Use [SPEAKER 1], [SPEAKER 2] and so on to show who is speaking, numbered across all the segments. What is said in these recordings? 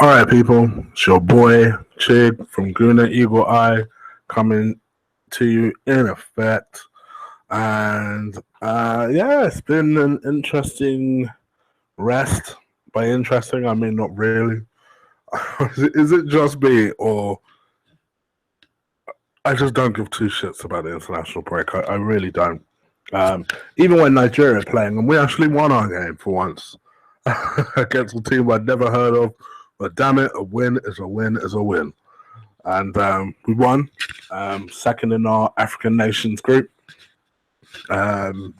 [SPEAKER 1] All right, people. It's your boy Chig from Gooner Eagle Eye coming to you in effect. And yeah, it's been an interesting rest. By interesting, I mean not really. Is it just me, or I just don't give two shits about the international break? I really don't. Even when Nigeria are playing, and we actually won our game for once against a team I'd never heard of. But damn it, a win is a win is a win. And we won, second in our African nations group. So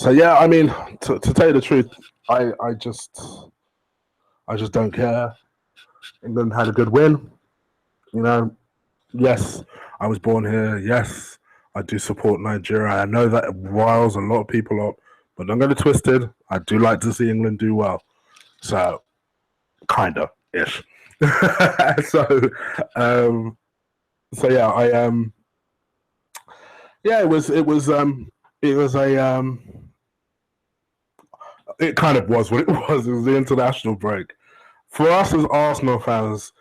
[SPEAKER 1] yeah, I mean, to tell you the truth, I just don't care. England had a good win. You know, yes, I was born here. Yes, I do support Nigeria. I know that riles a lot of people up, but don't get it twisted. I do like to see England do well. So, kinda ish. so, so yeah, yeah, it was it kind of was what it was. It was the international break. For us as Arsenal fans,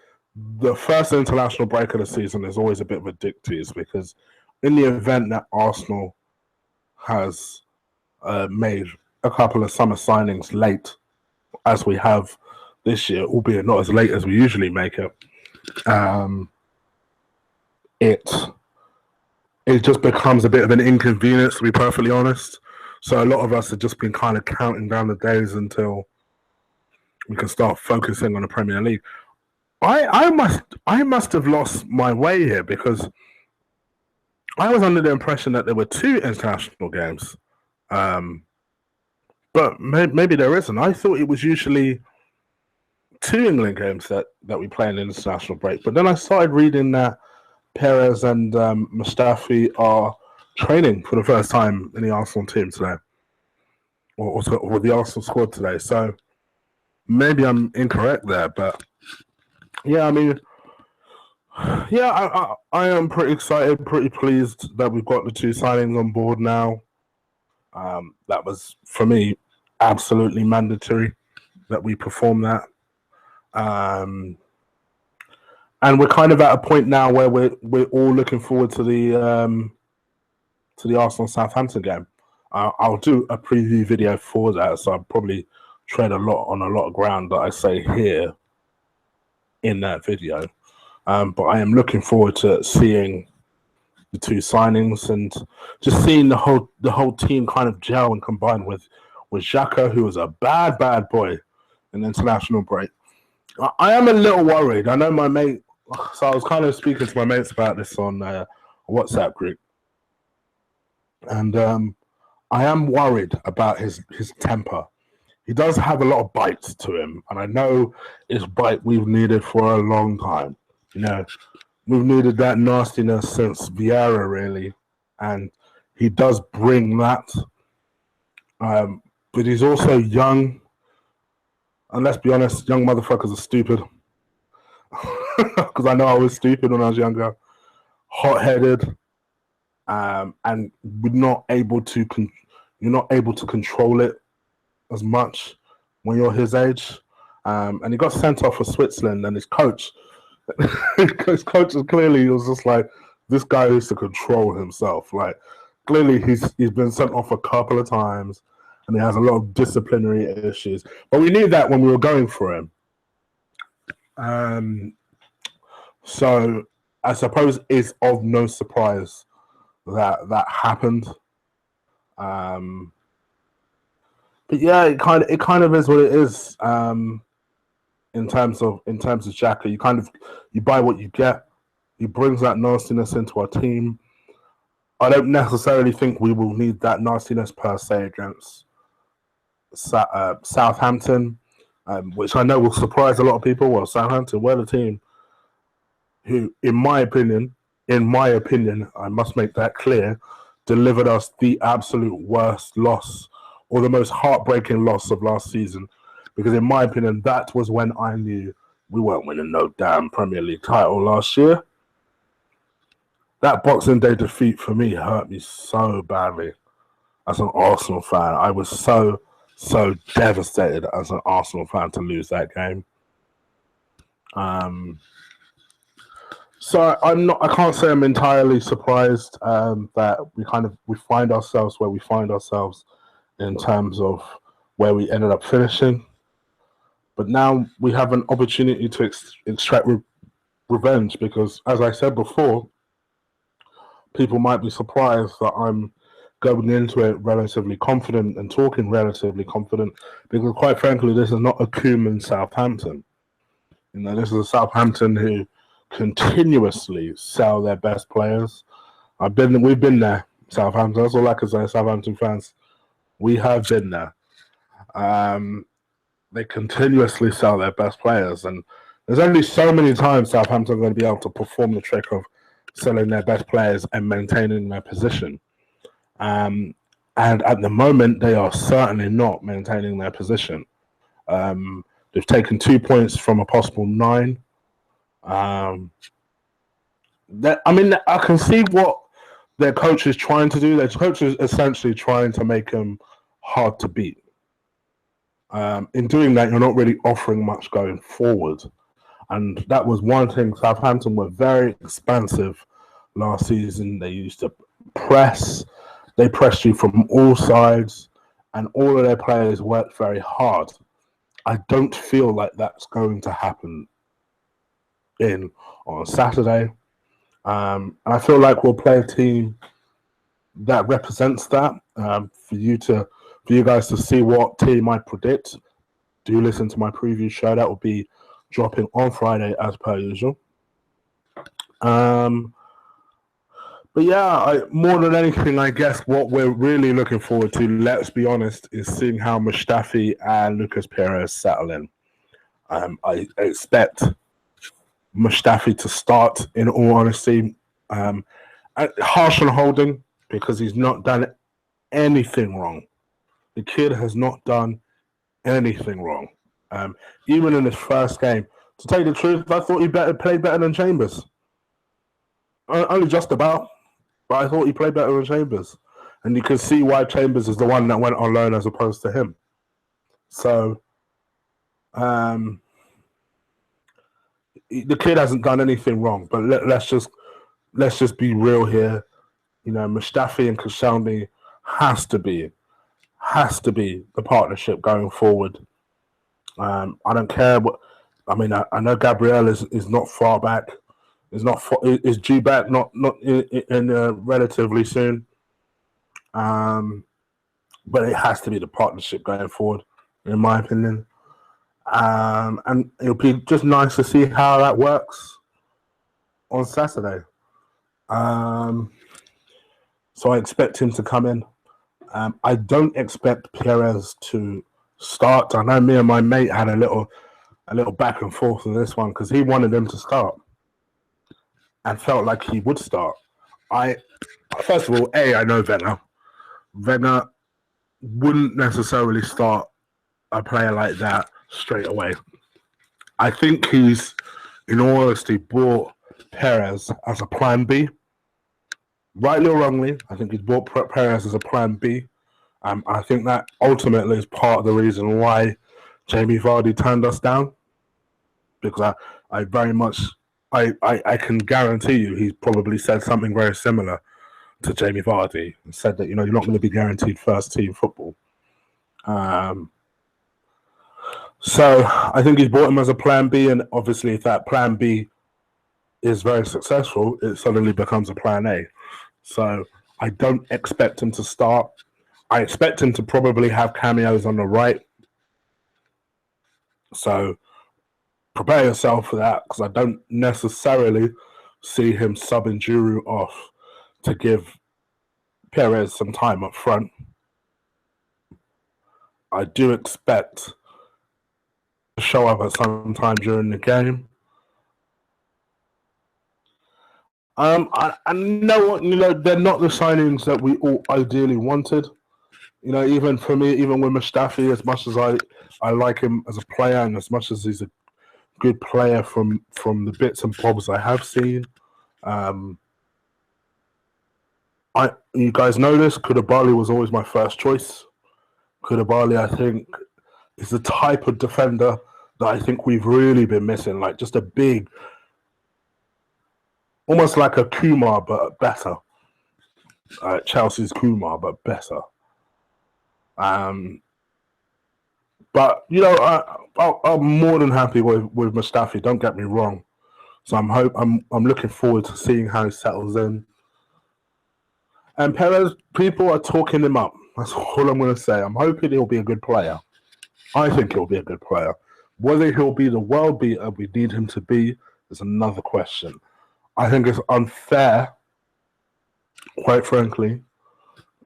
[SPEAKER 1] the first international break of the season is always a bit of a dick tease because in the event that Arsenal has made a couple of summer signings late, as we have this year, albeit not as late as we usually make it, it just becomes a bit of an inconvenience, to be perfectly honest. So a lot of us have just been kind of counting down the days until we can start focusing on the Premier League. I must have lost my way here because I was under the impression that there were two international games, but maybe there isn't. I thought it was usually two England games that we play in the international break. But then I started reading that Perez and Mustafi are training for the first time in the Arsenal team today, or the Arsenal squad today. So maybe I'm incorrect there, but yeah, I mean, yeah, I am pretty excited, pretty pleased that we've got the two signings on board now. That was, for me, absolutely mandatory that we perform that. And we're kind of at a point now where we're all looking forward to the Arsenal Southampton game. I'll do a preview video for that, so I'll probably tread on a lot of ground that I say here in that video. But I am looking forward to seeing the two signings and just seeing the whole team kind of gel and combine with Xhaka, who was a bad boy in the international break. I am a little worried. I know my mate, so I was kind of speaking to my mates about this on a WhatsApp group, and I am worried about his temper. He does have a lot of bite to him, and I know it's bite we've needed for a long time. You know, we've needed that nastiness since Vieira, really, and he does bring that. But he's also young, and let's be honest, young motherfuckers are stupid. Because I know I was stupid when I was younger, hot-headed, and you're not able to control it as much when you're his age. And he got sent off for Switzerland, and his coach is clearly, he was just like, this guy used to control himself. Like, clearly he's been sent off a couple of times, and he has a lot of disciplinary issues. But we knew that when we were going for him. So I suppose it's of no surprise that happened. But yeah, it kind of is what it is. In terms of Xhaka, you buy what you get. He brings that nastiness into our team. I don't necessarily think we will need that nastiness per se against Southampton, which I know will surprise a lot of people. Well, Southampton were the team who, in my opinion, I must make that clear, delivered us the absolute worst loss or the most heartbreaking loss of last season. Because in my opinion, that was when I knew we weren't winning no damn Premier League title last year. That Boxing Day defeat for me hurt me so badly as an Arsenal fan. I was so devastated as an Arsenal fan to lose that game. Um, so I can't say I'm entirely surprised that we find ourselves where we find ourselves in terms of where we ended up finishing. But now we have an opportunity to extract revenge because, as I said before, people might be surprised that I'm going into it relatively confident and talking relatively confident because, quite frankly, this is not a Koeman Southampton. This is a Southampton who continuously sell their best players. We've been there, Southampton. That's all I can say, Southampton fans. We have been there. They continuously sell their best players, and there's only so many times Southampton are going to be able to perform the trick of selling their best players and maintaining their position. And at the moment, they are certainly not maintaining their position. They've taken 2 points from a possible 9. I can see what their coach is trying to do. Their coach is essentially trying to make them hard to beat. In doing that, you're not really offering much going forward. And that was one thing. Southampton were very expansive last season. They used to press. They pressed you from all sides, and all of their players worked very hard. I don't feel like that's going to happen on Saturday. And I feel like we'll play a team that represents that. For you guys to see what team I predict, do listen to my preview show. That will be dropping on Friday as per usual. But yeah, more than anything, I guess what we're really looking forward to, let's be honest, is seeing how Mustafi and Lucas Perez settle in. I expect Mustafi to start, in all honesty. Harsh on Holding because he's not done anything wrong. The kid has not done anything wrong. Even in his first game, to tell you the truth, I thought he played better than Chambers. Only just about, but I thought he played better than Chambers. And you can see why Chambers is the one that went on loan as opposed to him. So, the kid hasn't done anything wrong. But let's just be real here. Mustafi and Koscielny has to be the partnership going forward. I don't care what. I know Gabriel is not far back. Is due back not in relatively soon. But it has to be the partnership going forward, in my opinion. And it'll be just nice to see how that works on Saturday. So I expect him to come in. I don't expect Perez to start. I know me and my mate had a little back and forth on this one because he wanted him to start and felt like he would start. First of all, I know Wenger. Wenger wouldn't necessarily start a player like that straight away. I think he's, in all honesty, bought Perez as a plan B. Rightly or wrongly, I think he's bought Perez as a plan B. I think that ultimately is part of the reason why Jamie Vardy turned us down. Because I very much, I can guarantee you he's probably said something very similar to Jamie Vardy and said that, you're not going to be guaranteed first team football. So I think he's bought him as a plan B, and obviously if that plan B is very successful, it suddenly becomes a plan A. So I don't expect him to start. I expect him to probably have cameos on the right. So prepare yourself for that, because I don't necessarily see him subbing Giroud off to give Perez some time up front. I do expect to show up at some time during the game. I know what, they're not the signings that we all ideally wanted. Even for me, even with Mustafi, as much as I like him as a player and as much as he's a good player from the bits and bobs I have seen, you guys know this, Koulibaly was always my first choice. Koulibaly, I think, is the type of defender that I think we've really been missing. Like just a big, almost like a Kumar, but better. Chelsea's Kumar, but better. But you know, I'm more than happy with Mustafi. Don't get me wrong. So I'm looking forward to seeing how he settles in. And Perez, people are talking him up. That's all I'm going to say. I'm hoping he'll be a good player. I think he'll be a good player. Whether he'll be the world beater we need him to be is another question. I think it's unfair, quite frankly,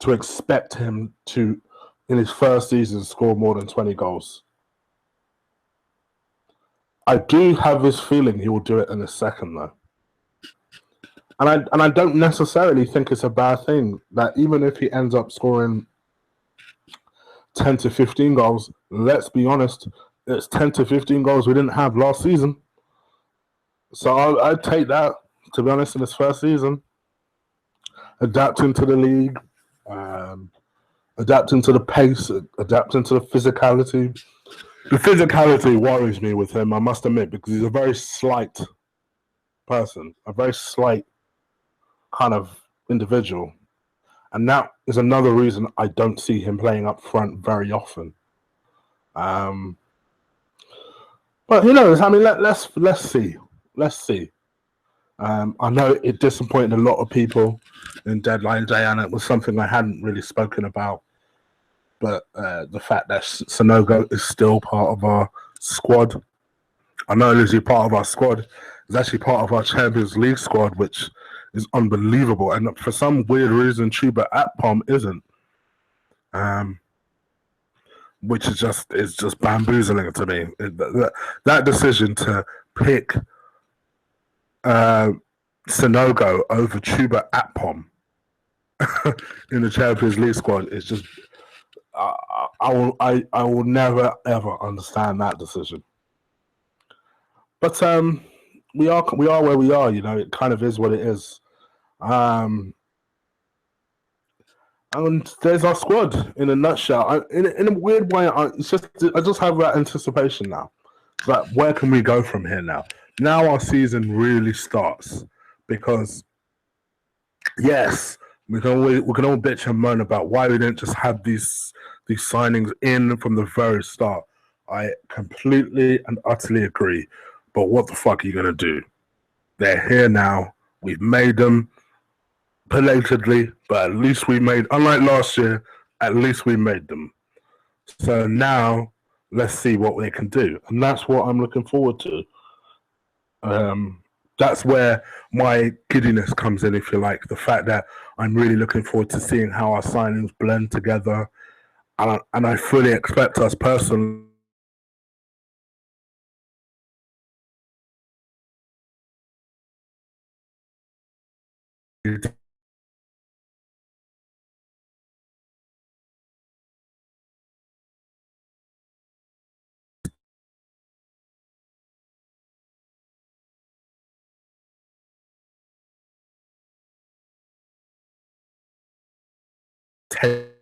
[SPEAKER 1] to expect him to, in his first season, score more than 20 goals. I do have this feeling he will do it in a second, though. And I don't necessarily think it's a bad thing that even if he ends up scoring 10 to 15 goals, let's be honest, it's 10 to 15 goals we didn't have last season. So I'd take that, to be honest, in his first season. Adapting to the league, adapting to the pace, adapting to the physicality. The physicality worries me with him, I must admit, because he's a very slight person, a very slight kind of individual. And that is another reason I don't see him playing up front very often. But who knows? I mean, let's see. Let's see. I know it disappointed a lot of people in deadline day, and it was something I hadn't really spoken about. But the fact that Sanogo is still part of our squad. I know he's part of our squad. He's actually part of our Champions League squad, which is unbelievable. And for some weird reason, Chuba Akpom isn't. Which is just bamboozling to me. That decision to pick Sanogo over Chuba Akpom in the Champions League squad is just I will never ever understand that decision. But we are where we are. You know, it kind of is what it is. And there's our squad in a nutshell. In a weird way, I just have that anticipation now. But where can we go from here now? Now our season really starts because yes, we can all bitch and moan about why we didn't just have these signings in from the very start. I completely and utterly agree. But what the fuck are you gonna do? They're here now. We've made them belatedly, but at least we made. Unlike last year, at least we made them. So now let's see what they can do, and that's what I'm looking forward to. That's where my giddiness comes in, if you like. The fact that I'm really looking forward to seeing how our signings blend together, and I fully expect us personally to take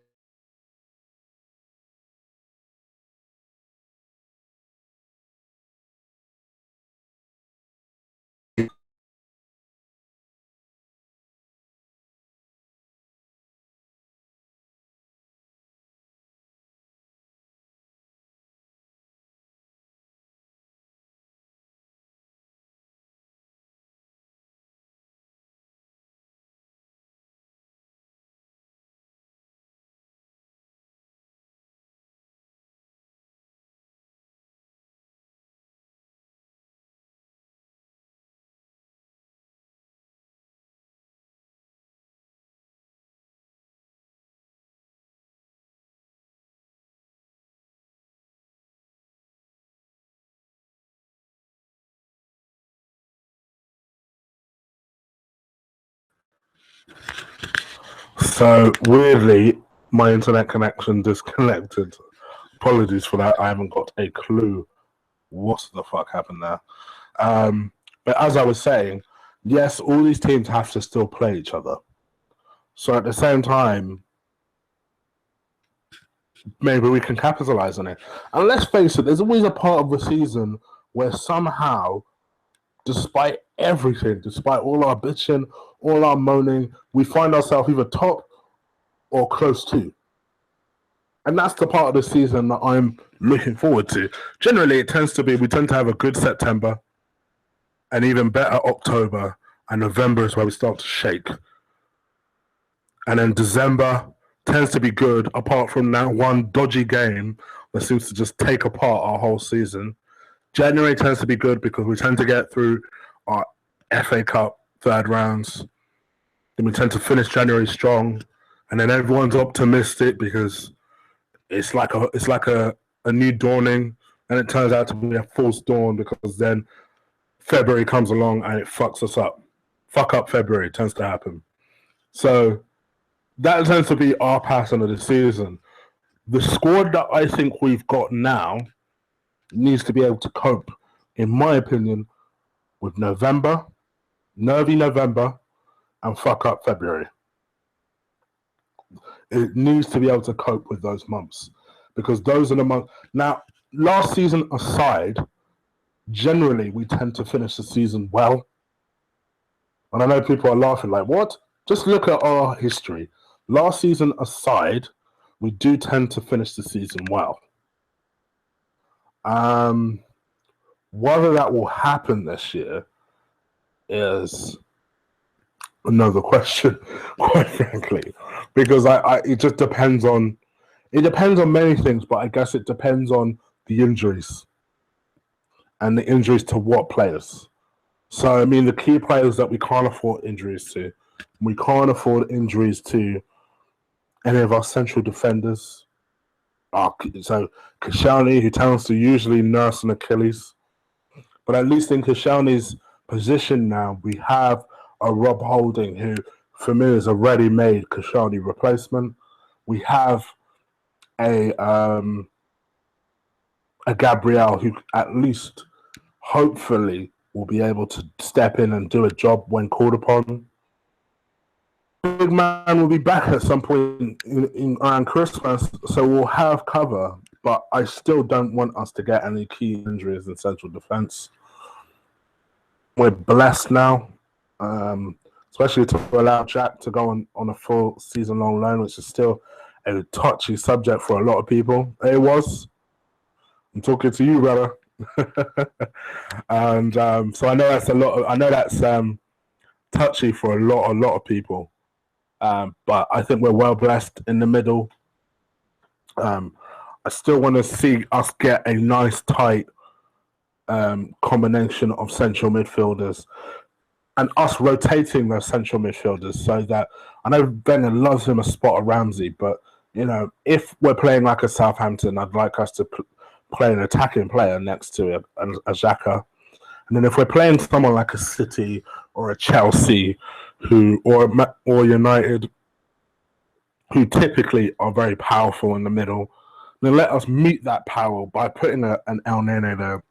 [SPEAKER 1] So weirdly, my internet connection disconnected. Apologies for that. I haven't got a clue what the fuck happened there. But as I was saying, yes, all these teams have to still play each other. So at the same time, maybe we can capitalize on it. And let's face it, there's always a part of the season where somehow, despite everything, despite all our bitching, all our moaning, we find ourselves either top or close to. And that's the part of the season that I'm looking forward to. Generally, it tends to be, we tend to have a good September, an even better October, and November is where we start to shake. And then December tends to be good, apart from that one dodgy game that seems to just take apart our whole season. January tends to be good because we tend to get through our FA Cup third rounds. Then we tend to finish January strong, and then everyone's optimistic because it's like a new dawning, and it turns out to be a false dawn because then February comes along and it fucks us up. Fuck up February tends to happen. So that tends to be our pattern of the season. The squad that I think we've got now needs to be able to cope, in my opinion, with November, nervy November, and fuck up February. It needs to be able to cope with those months because those are the months. Now, last season aside, generally we tend to finish the season well. And I know people are laughing like, what? Just look at our history. Last season aside, we do tend to finish the season well. Whether that will happen this year is another question, quite frankly, because it just depends on many things, but I guess it depends on the injuries and the injuries to what players. So I mean, the key players that we can't afford injuries to, we can't afford injuries to any of our central defenders. So Koscielny, who tends to usually nurse an Achilles, but at least in Koscielny's position now, we have a Rob Holding, who for me is a ready-made Koscielny replacement. We have a Gabriel who at least, hopefully, will be able to step in and do a job when called upon. Big man will be back at some point in around Christmas, so we'll have cover. But I still don't want us to get any key injuries in central defence. We're blessed now, especially to allow Jack to go on a full season-long loan, which is still a touchy subject for a lot of people. It was. I'm talking to you, brother. And so I know that's a lot. I know that's touchy for a lot of people. But I think we're well blessed in the middle. I still want to see us get a nice tight combination of central midfielders and us rotating those central midfielders so that I know Wenger loves him a spot of Ramsey, but you know, if we're playing like a Southampton, I'd like us to play an attacking player next to a Xhaka. And then if we're playing someone like a City or a Chelsea or United, who typically are very powerful in the middle, then let us meet that power by putting an El Nene there,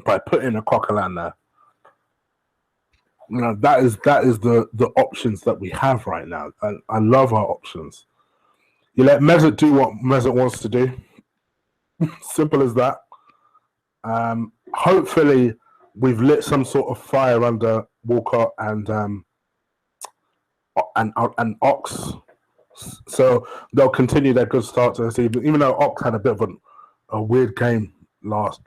[SPEAKER 1] by putting a Coquelin there. You know, that is the options that we have right now. And I love our options. You let Mesut do what Mesut wants to do. Simple as that. Hopefully, we've lit some sort of fire under Walcott and Ox, so they'll continue their good start to the season. Even though Ox had a bit of a weird game last,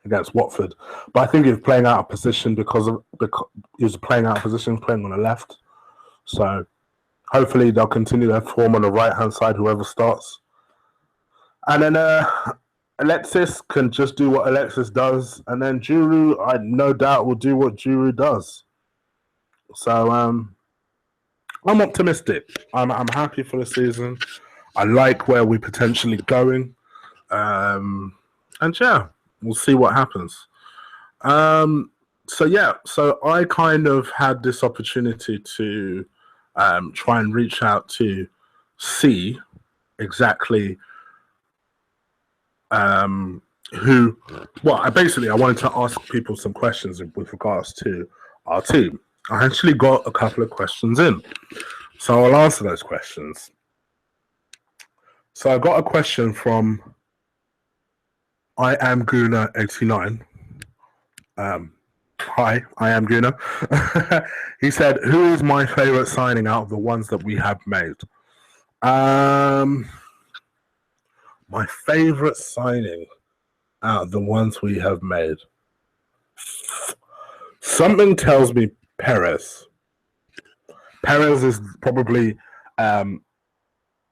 [SPEAKER 1] against Watford, but I think he was playing out of position because he was playing out of position, playing on the left. So hopefully they'll continue their form on the right hand side, whoever starts. And then Alexis can just do what Alexis does, and then Giroud, I no doubt, will do what Giroud does. So I'm optimistic. I'm happy for the season. I like where we're potentially going, and yeah, we'll see what happens. So I kind of had this opportunity to try and reach out to see exactly I wanted to ask people some questions with regards to our team. I actually got a couple of questions in, so I'll answer those questions. So I got a question from I am Gooner 89. Hi, I am Gooner. He said, "Who is my favorite signing out of the ones that we have made?" My favorite signing out of the ones we have made. Something tells me Perez. Perez is probably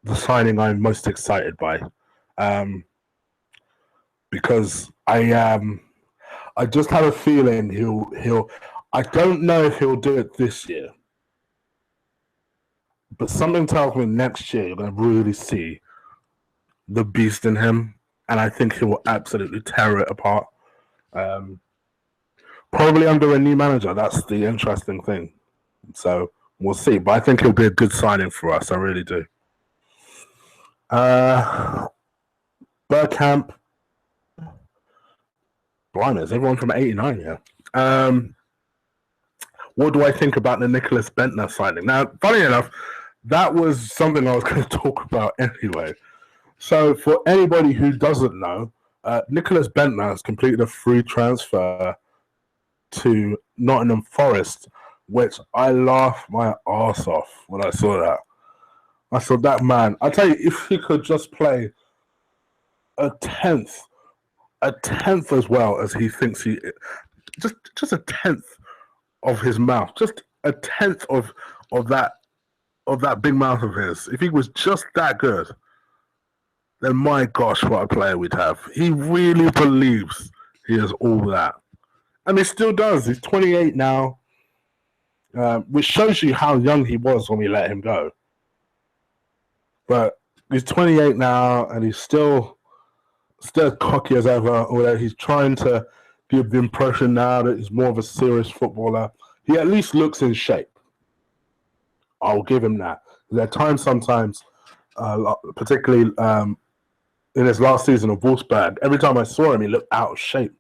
[SPEAKER 1] the signing I'm most excited by, because I just have a feeling he'll. I don't know if he'll do it this year, but something tells me next year you're going to really see the beast in him, and I think he will absolutely tear it apart. Probably under a new manager. That's the interesting thing. So we'll see. But I think he'll be a good signing for us. I really do. Bergkamp. Blimey, is everyone from 89 here? What do I think about the Nicholas Bentner signing? Now, funny enough, that was something I was going to talk about anyway. So for anybody who doesn't know, Nicholas Bentner has completed a free transfer to Nottingham Forest, which I laughed my arse off when I saw that. I said, that man, I tell you, if he could just play a tenth as well as he thinks he, just a tenth of his mouth, just a tenth of that big mouth of his. If he was just that good, then my gosh, what a player we'd have. He really believes he is all that. And he still does. He's 28 now, which shows you how young he was when we let him go. But he's 28 now, and he's still cocky as ever, although he's trying to give the impression now that he's more of a serious footballer. He at least looks in shape. I'll give him that. There are times sometimes, particularly in his last season of Wolfsburg, every time I saw him, he looked out of shape.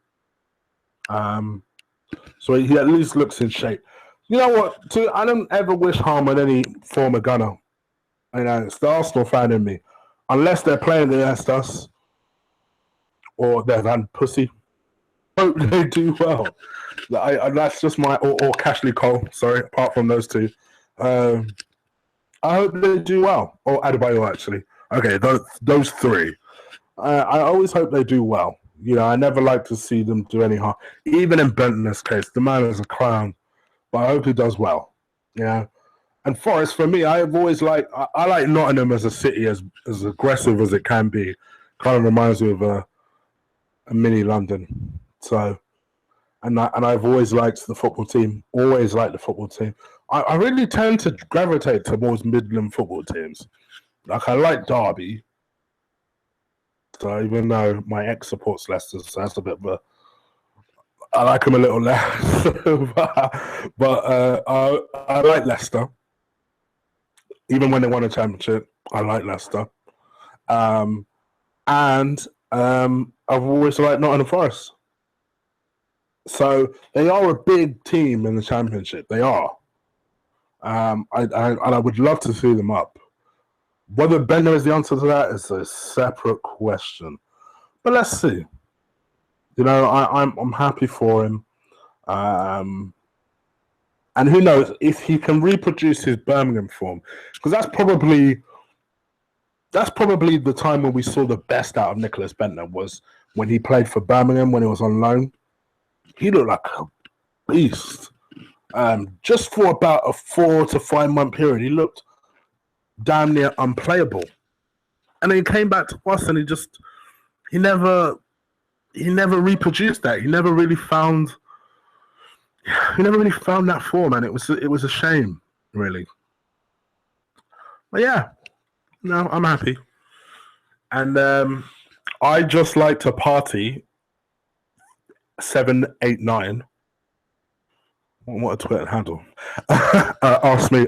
[SPEAKER 1] So he at least looks in shape. You know what? I don't ever wish harm on any former Gunner. You know, it's the Arsenal fan in me. Unless they're playing against us or they're van pussy. I hope they do well. That's just my... Or Cashley Cole, sorry, apart from those two. I hope they do well. Or Adebayo, actually. Okay, those three. I always hope they do well. You know, I never like to see them do any harm. Even in Bentner's case, the man is a clown. But I hope he does well. Yeah. And Forest, for me, I've always liked... I like Nottingham as a city, as aggressive as it can be. Kind of reminds me of a mini London. So, and I've always liked the football team. Always liked the football team. I really tend to gravitate towards Midland football teams. Like, I like Derby. So even though my ex supports Leicester, so that's a bit of a... I like him a little less. but I like Leicester. Even when they won a championship, I like Leicester. And I've always liked Nottingham Forest. So they are a big team in the championship. They are. And I would love to see them up. Whether Bender is the answer to that is a separate question. But let's see. You know, I'm happy for him. And who knows if he can reproduce his Birmingham form, because that's probably the time when we saw the best out of Nicholas Bentner, was when he played for Birmingham when he was on loan. He looked like a beast. Just for about a 4 to 5 month period, he looked damn near unplayable. And then he came back to us, and he never reproduced that. He never really found that form, and it was a shame, really. But yeah, no, I'm happy. And I just like to party 789. What a Twitter handle. Asked me,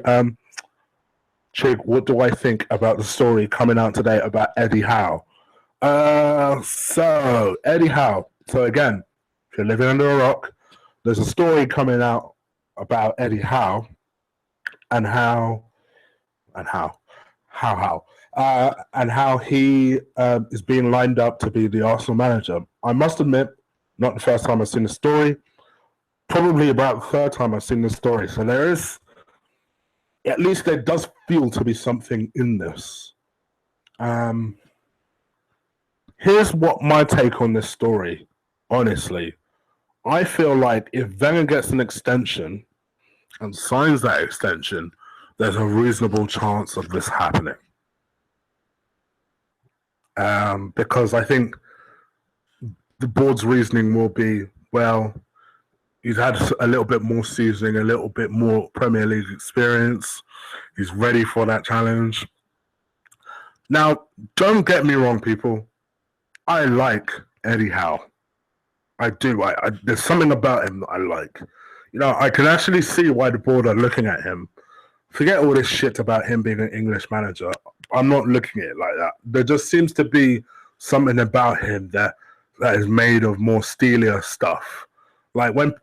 [SPEAKER 1] Chig, what do I think about the story coming out today about Eddie Howe? So Eddie Howe. So again, if you're living under a rock, there's a story coming out about Eddie Howe and how and how he is being lined up to be the Arsenal manager. I must admit, not the first time I've seen the story, probably about the third time I've seen the story. So there is, at least there does feel to be something in this. Here's what my take on this story, honestly. I feel like if Wenger gets an extension and signs that extension, there's a reasonable chance of this happening. Because I think the board's reasoning will be, well, he's had a little bit more seasoning, a little bit more Premier League experience. He's ready for that challenge. Now, don't get me wrong, people. I like Eddie Howe. I do. There's something about him that I like. You know, I can actually see why the board are looking at him. Forget all this shit about him being an English manager. I'm not looking at it like that. There just seems to be something about him that is made of more steelier stuff. Like when,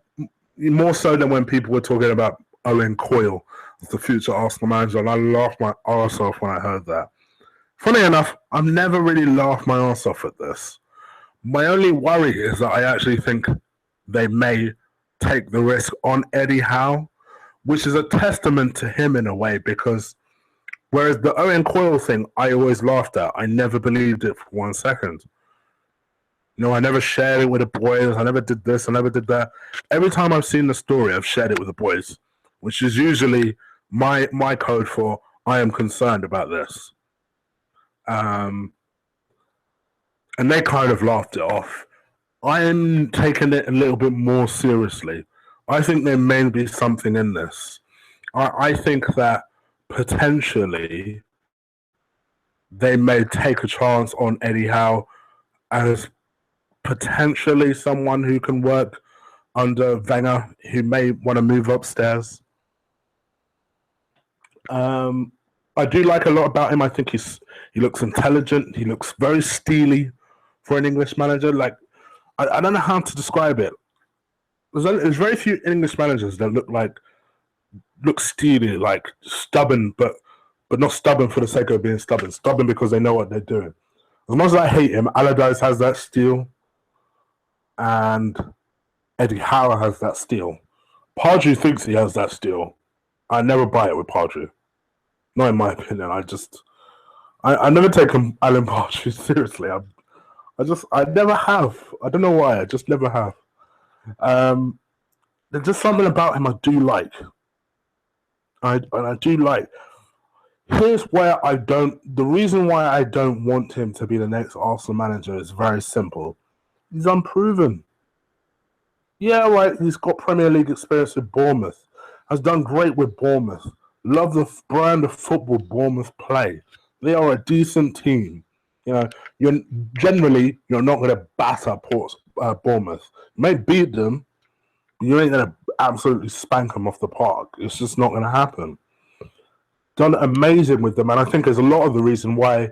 [SPEAKER 1] more so than when people were talking about Owen Coyle as the future Arsenal manager, and I laughed my arse off when I heard that. Funny enough, I've never really laughed my arse off at this. My only worry is that I actually think they may take the risk on Eddie Howe, which is a testament to him in a way, because whereas the Owen Coyle thing, I always laughed at. I never believed it for 1 second. You know, I never shared it with the boys. I never did this. I never did that. Every time I've seen the story, I've shared it with the boys, which is usually my code for I am concerned about this. And they kind of laughed it off. I am taking it a little bit more seriously. I think there may be something in this. I think that potentially they may take a chance on Eddie Howe as potentially someone who can work under Wenger, who may want to move upstairs. I do like a lot about him. I think he looks intelligent. He looks very steely for an English manager. Like, I don't know how to describe it. There's very few English managers that look steely, like stubborn, but not stubborn for the sake of being stubborn. Stubborn because they know what they're doing. As much as I hate him, Allardyce has that steel, and Eddie Howe has that steel. Pardew thinks he has that steel. I never buy it with Pardew. Not in my opinion. I never take Alan Pardew seriously. I never have. I don't know why. I just never have. There's just something about him I do like. I do like. Here's where I don't. The reason why I don't want him to be the next Arsenal manager is very simple. He's unproven. Yeah, right. He's got Premier League experience with Bournemouth. Has done great with Bournemouth. Love the brand of football Bournemouth play. They are a decent team. You know, you're not going to batter Bournemouth. You may beat them, but you ain't going to absolutely spank them off the park. It's just not going to happen. Done amazing with them, and I think there's a lot of the reason why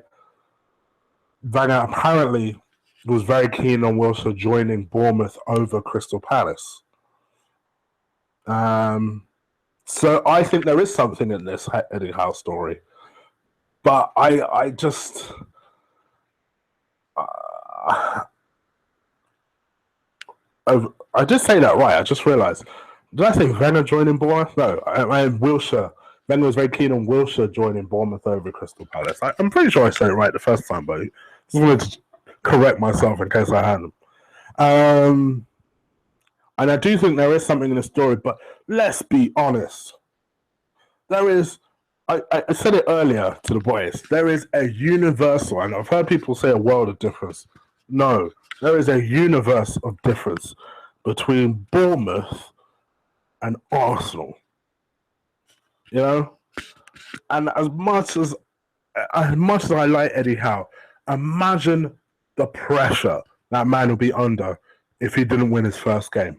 [SPEAKER 1] Wenger apparently was very keen on Wilshere joining Bournemouth over Crystal Palace. So I think there is something in this Eddie Howe story, but I just I did say that right. I just realised. Did I say Wenger joining Bournemouth? No, I Wilshere. Wenger was very keen on Wilshere joining Bournemouth over Crystal Palace. I'm pretty sure I said it right the first time, but I just wanted to correct myself in case I hadn't. And I do think there is something in the story, but let's be honest. There is, I said it earlier to the boys, there is a universal, and I've heard people say a world of difference. No, there is a universe of difference between Bournemouth and Arsenal. You know? And as much as I like Eddie Howe, imagine the pressure that man would be under if he didn't win his first game.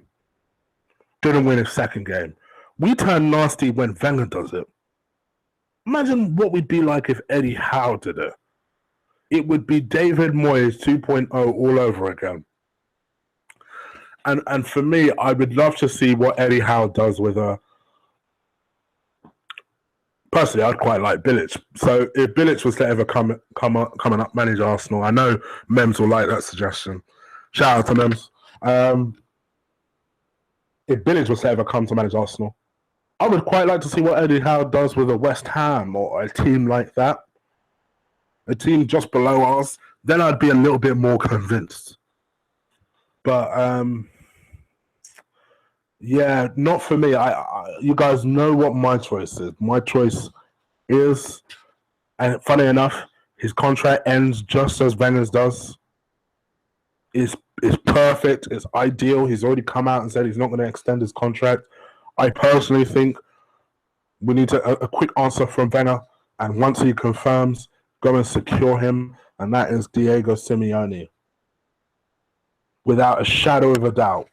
[SPEAKER 1] Didn't win his second game. We turn nasty when Wenger does it. Imagine what we'd be like if Eddie Howe did it. It would be David Moyes 2.0 all over again. And for me, I would love to see what Eddie Howe does with Personally, I'd quite like Bilic. So if Bilic was to ever come up manage Arsenal, I know Mems will like that suggestion. Shout out to Mems. If Bilic was to ever come to manage Arsenal, I would quite like to see what Eddie Howe does with a West Ham or a team like that. A team just below us, then I'd be a little bit more convinced. But yeah, not for me. You guys know what my choice is. My choice is, and funny enough, his contract ends just as Wenger's does. It's perfect. It's ideal. He's already come out and said he's not going to extend his contract. I personally think we need a quick answer from Wenger, and once he confirms, go and secure him, and that is Diego Simeone. Without a shadow of a doubt.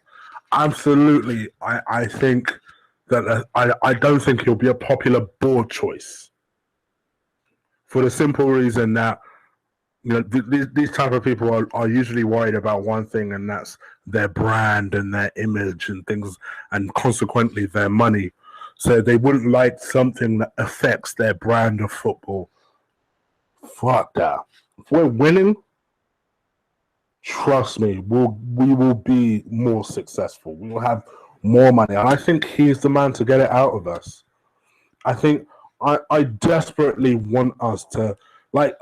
[SPEAKER 1] Absolutely, I think that I don't think he'll be a popular board choice. For the simple reason that these type of people are usually worried about one thing, and that's their brand and their image and things, and consequently their money. So they wouldn't like something that affects their brand of football. Fuck that. If we're winning, trust me, we will be more successful. We will have more money. And I think he's the man to get it out of us. I think I desperately want us to, my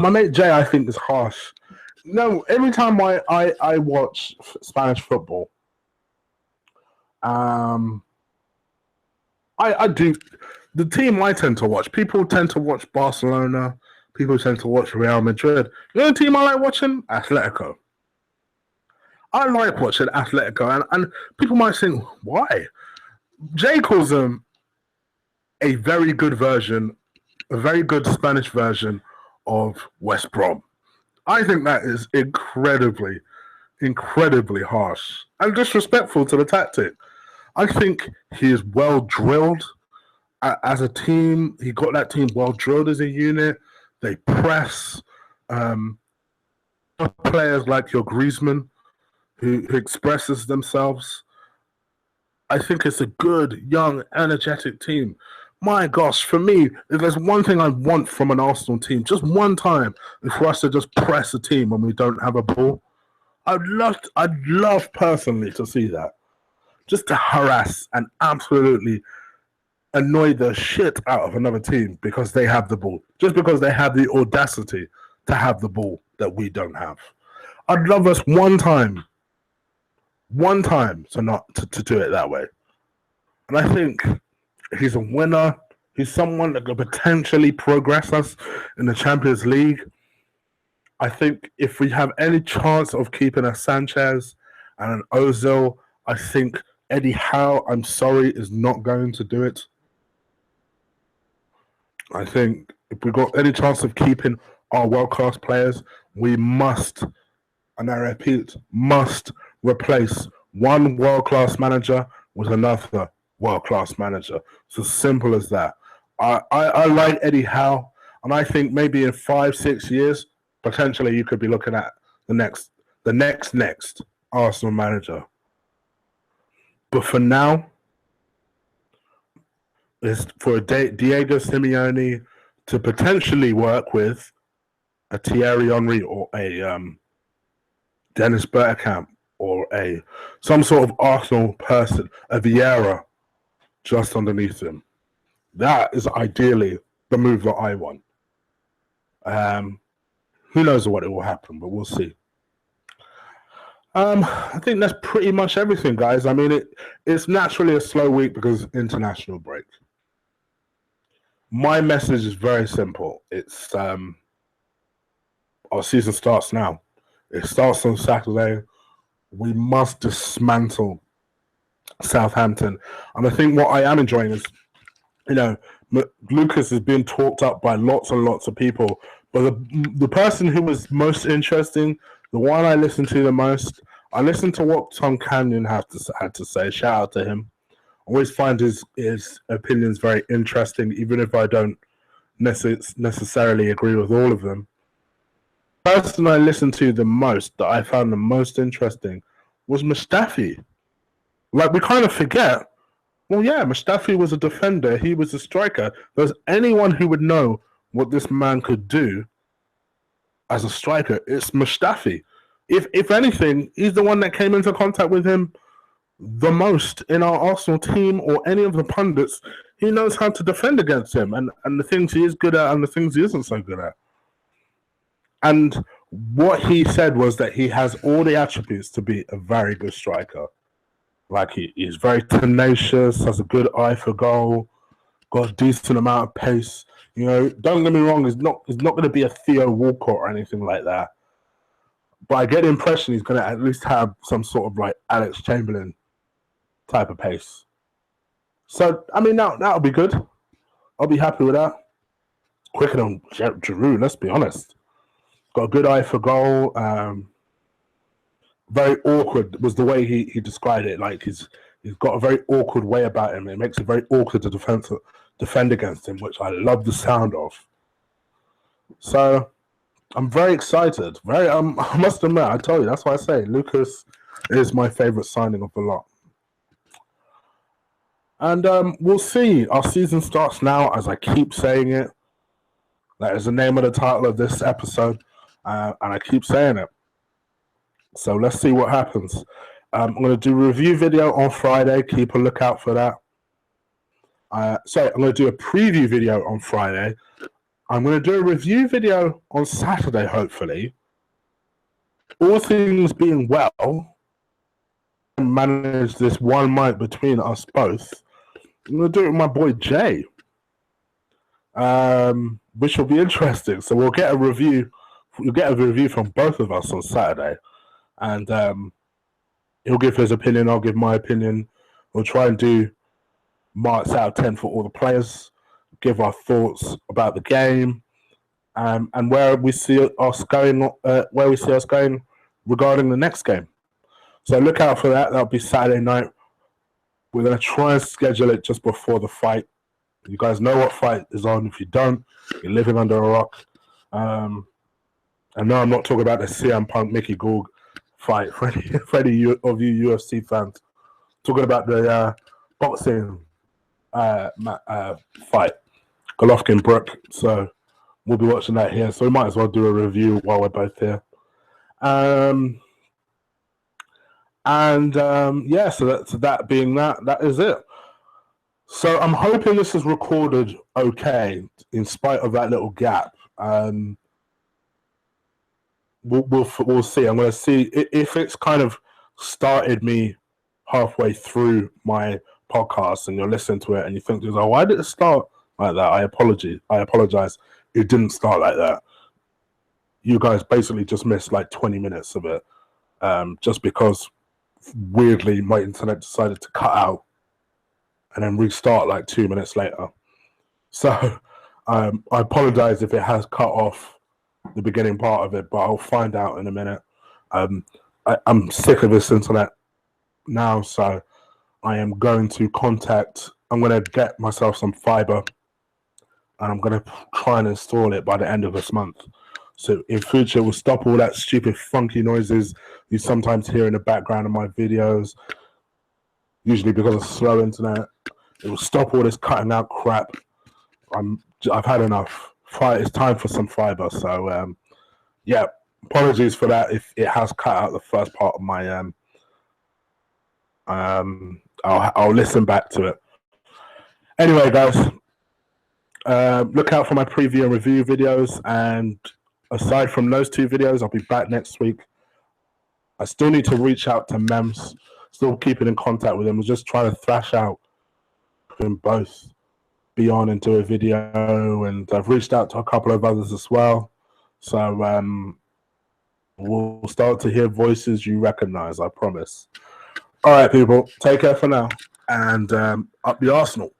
[SPEAKER 1] mate Jay, I think, is harsh. No, every time I watch Spanish football, I do, the team I tend to watch, people tend to watch Barcelona, people tend to watch Real Madrid. You know the team I like watching? Atletico. I like watching Atletico, and people might think, why? Jay calls them a very good Spanish version of West Brom. I think that is incredibly, incredibly harsh and disrespectful to the tactic. I think he is well drilled as a team. He got that team well drilled as a unit. They press. Players like your Griezmann, who expresses themselves. I think it's a good, young, energetic team. My gosh, for me, if there's one thing I want from an Arsenal team, just one time, is for us to just press a team when we don't have a ball. I'd love personally to see that. Just to harass and absolutely annoy the shit out of another team because they have the ball. Just because they have the audacity to have the ball that we don't have. I'd love us one time to do it that way. And I think he's a winner. He's someone that could potentially progress us in the Champions League. I think if we have any chance of keeping a Sanchez and an Ozil, I think Eddie Howe, I'm sorry, is not going to do it. I think if we've got any chance of keeping our world-class players, we must, and I repeat, must replace one world-class manager with another world-class manager. It's as simple as that. I like Eddie Howe, and I think maybe in 5-6 years, potentially you could be looking at the next Arsenal manager. But for now, is for Diego Simeone to potentially work with a Thierry Henry or a Dennis Bergkamp or some sort of Arsenal person, a Vieira, just underneath him. That is ideally the move that I want. Who knows what it will happen, but we'll see. I think that's pretty much everything, guys. I mean, it's naturally a slow week because international break. My message is very simple. It's our season starts now. It starts on Saturday. We must dismantle Southampton. And I think what I am enjoying is, Lucas is being talked up by lots and lots of people. But the person who was most interesting, the one I listened to the most, I listened to what Tom Canyon had to say. Shout out to him. I always find his opinions very interesting, even if I don't necessarily agree with all of them. The person I listened to the most, that I found the most interesting, was Mustafi. Like, we kind of forget Well, yeah, Mustafi was a defender. He was a striker. There's anyone who would know what this man could do as a striker. It's Mustafi. If anything, he's the one that came into contact with him the most in our Arsenal team or any of the pundits. He knows how to defend against him and the things he is good at and the things he isn't so good at. And what he said was that he has all the attributes to be a very good striker. Like he's very tenacious, has a good eye for goal, got a decent amount of pace. You know, don't get me wrong, he's not going to be a Theo Walcott or anything like that. But I get the impression he's going to at least have some sort of like Alex Chamberlain type of pace. So, I mean, that'll be good. I'll be happy with that. Quicker than Giroud, let's be honest. Got a good eye for goal. Very awkward was the way he described it. Like he's got a very awkward way about him. It makes it very awkward to defend against him, which I love the sound of. So I'm very excited. I must admit, I told you, that's why I say Lucas is my favorite signing of the lot. And we'll see. Our season starts now, as I keep saying it. That is the name of the title of this episode, and I keep saying it. So let's see what happens. I'm going to do a review video on Friday. Keep a lookout for that. I'm going to do a preview video on Friday. I'm going to do a review video on Saturday, hopefully. All things being well, and manage this one mic between us both. I'm going to do it with my boy Jay, which will be interesting. So we'll get a review. You'll get a review from both of us on Saturday. And he'll give his opinion, I'll give my opinion. We'll try and do marks out of 10 for all the players, give our thoughts about the game, and where we see us going regarding the next game. So look out for that. That'll be Saturday night. We're going to try and schedule it just before the fight. You guys know what fight is on. If you don't, you're living under a rock. And no, I'm not talking about the CM Punk Mickey Gould fight for any of you UFC fans. Talking about the boxing fight, Golovkin Brook. So we'll be watching that here. So we might as well do a review while we're both here. Yeah, so that being that is it. So I'm hoping this is recorded okay, in spite of that little gap. We'll see. I'm going to see if it's kind of started me halfway through my podcast and you're listening to it and you think, oh, why did it start like that? I apologize. It didn't start like that. You guys basically just missed like 20 minutes of it, just because weirdly my internet decided to cut out and then restart like 2 minutes later. So I apologize if it has cut off the beginning part of it, but I'll find out in a minute. I'm sick of this internet now, so I am going to get myself some fiber and I'm going to try and install it by the end of this month. So in future, we'll stop all that stupid funky noises you sometimes hear in the background of my videos, usually because of slow internet. It will stop all this cutting out crap. I've had enough. It's time for some fiber. So yeah, apologies for that if it has cut out the first part of my I'll listen back to it. Anyway, guys, look out for my preview and review videos, and aside from those two videos, I'll be back next week. I still need to reach out to Mems, still keeping in contact with them. I was just trying to thrash out them both be on and do a video, and I've reached out to a couple of others as well. So we'll start to hear voices you recognize, I promise. All right, people, take care for now, and up the Arsenal.